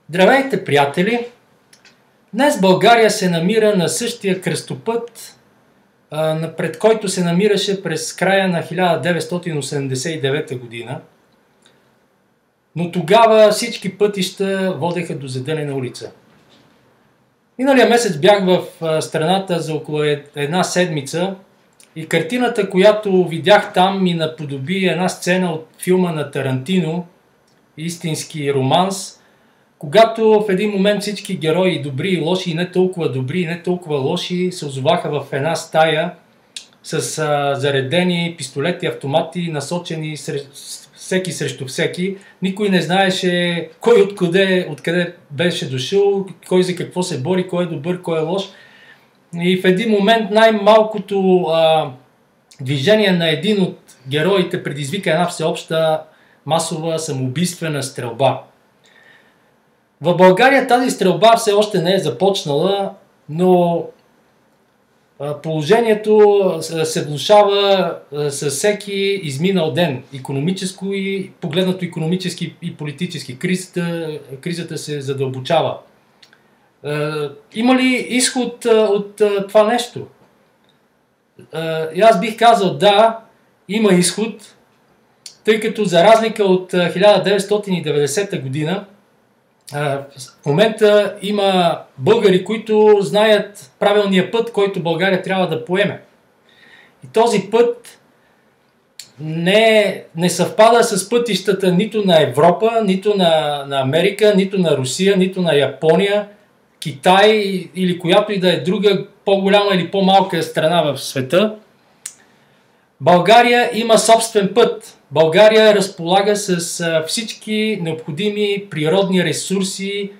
Здравейте, приятели! Днес България се намира на същия кръстопът, пред който се намираше през края на 1989 година. Но тогава всички пътища водеха до задънена улица. Миналия месец бях в страната за около една седмица и картината, която видях там, ми наподоби една сцена от филма на Тарантино, истински романс, когато в един момент всички герои, добри и лоши, и не толкова добри, и не толкова лоши, се озоваха в една стая с заредени пистолети, автомати, насочени всеки срещу всеки. Никой не знаеше кой откъде беше дошъл, кой за какво се бори, кой е добър, кой е лош. И в един момент най-малкото движение на един от героите предизвика една всеобща масова самоубийствена стрелба. В България тази стрелба все още не е започнала, но положението се влошава със всеки изминал ден. Икономическо и погледнато икономически и политически. Кризата се задълбочава. Има ли изход от това нещо? И аз бих казал да, има изход, тъй като за разлика от 1990 година, в момента има българи, които знаят правилния път, който България трябва да поеме. И този път не съвпада с пътищата нито на Европа, нито на Америка, нито на Русия, нито на Япония, Китай или която и да е друга по-голяма или по-малка страна в света. България има собствен път. България разполага с всички необходими природни ресурси,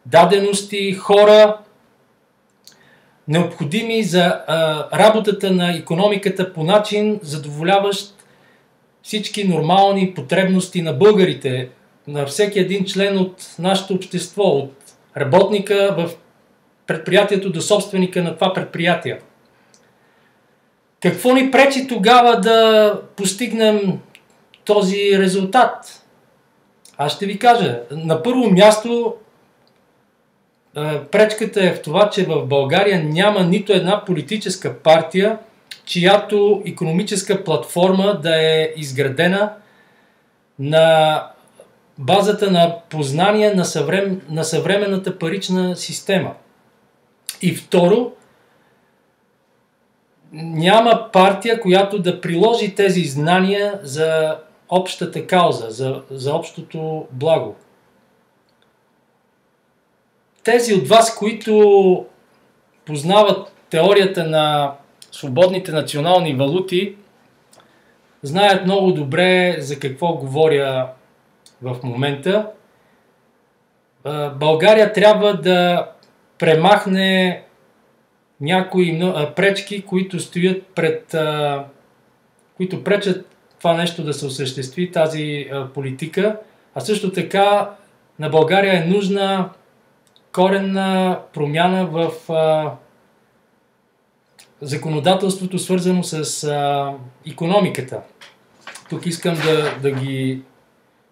дадености, хора, необходими за работата на икономиката по начин, задоволяващ всички нормални потребности на българите, на всеки един член от нашето общество, от работника в предприятието до собственика на това предприятие. Какво ни пречи тогава да постигнем този резултат? Аз ще ви кажа. На първо място пречката е в това, че в България няма нито една политическа партия, чиято икономическа платформа да е изградена на базата на познание на съвременната парична система. И второ, няма партия, която да приложи тези знания за общата кауза, за общото благо. Тези от вас, които познават теорията на свободните национални валути, знаят много добре за какво говоря в момента. България трябва да премахне някои пречки, които стоят които пречат това нещо да се осъществи, тази политика. А също така на България е нужна коренна промяна в законодателството, свързано с икономиката. Тук искам да ги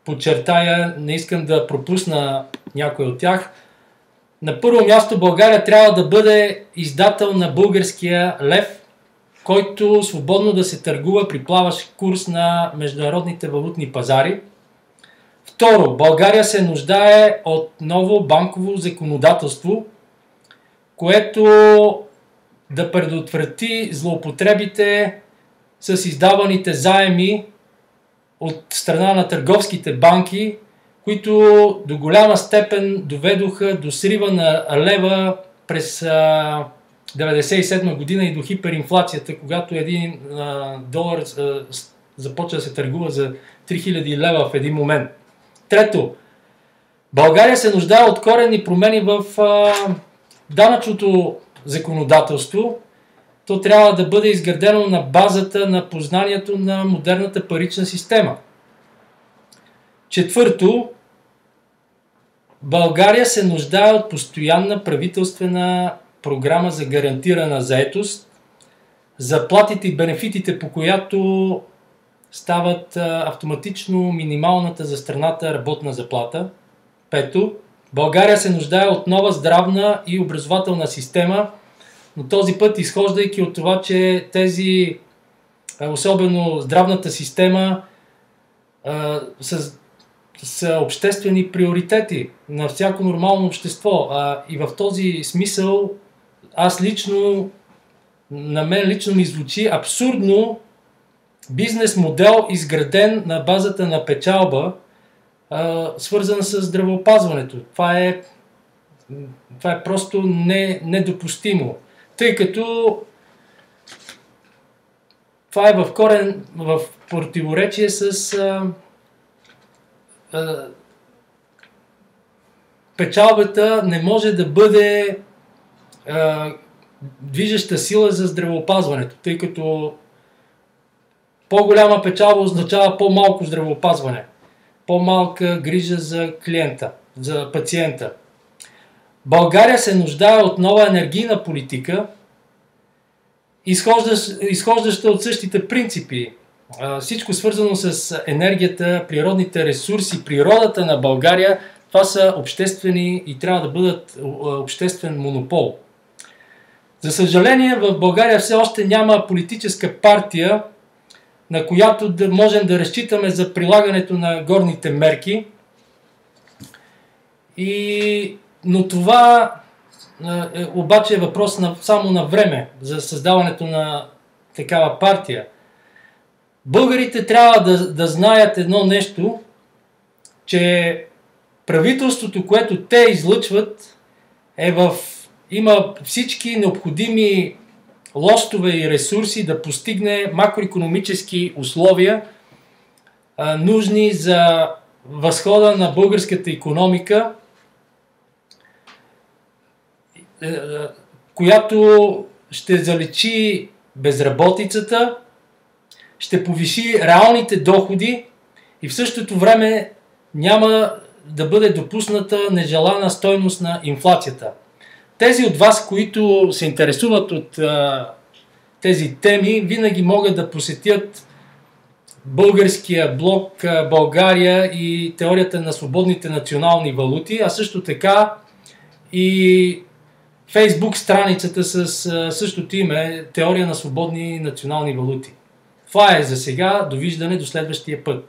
подчертая, не искам да пропусна някой от тях. На първо място България трябва да бъде издател на българския лев, който свободно да се търгува при плаващ курс на международните валутни пазари. Второ, България се нуждае от ново банково законодателство, което да предотврати злоупотребите с издаваните заеми от страна на търговските банки, които до голяма степен доведоха до срива на лева през 1997 година и до хиперинфлацията, когато един долар започва да се търгува за 3000 лева в един момент. Трето, България се нуждае от коренни промени в данъчното законодателство. То трябва да бъде изградено на базата на познанието на модерната парична система. Четвърто, България се нуждае от постоянна правителствена програма за гарантирана заетост, заплатите и бенефитите, по която стават автоматично минималната за страната работна заплата. Пето, България се нуждае от нова здравна и образователна система, но този път, изхождайки от това, че тези, особено здравната система, са обществени приоритети на всяко нормално общество. И в този смисъл на мен лично ми звучи абсурдно бизнес модел, изграден на базата на печалба, свързан с здравеопазването. Това е просто недопустимо, тъй като това е в противоречие с печалбата не може да бъде движеща сила за здравеопазването, тъй като по-голяма печалба означава по-малко здравеопазване, по-малка грижа за клиента, за пациента. България се нуждае от нова енергийна политика, изхождаща от същите принципи. Всичко свързано с енергията, природните ресурси, природата на България, това са обществени и трябва да бъдат обществен монопол. За съжаление, в България все още няма политическа партия, на която да можем да разчитаме за прилагането на горните мерки. Но това обаче е въпрос само на време за създаването на такава партия. Българите трябва да знаят едно нещо, че правителството, което те излъчват, има всички необходими лостове и ресурси да постигне макроикономически условия, нужни за възхода на българската икономика, която ще заличи безработицата, ще повиши реалните доходи и в същото време няма да бъде допусната нежелана стойност на инфлацията. Тези от вас, които се интересуват от тези теми, винаги могат да посетят българския блог България и теорията на свободните национални валути, а също така и Фейсбук страницата с същото име Теория на свободни национални валути. Това е за сега. Довиждане до следващия път.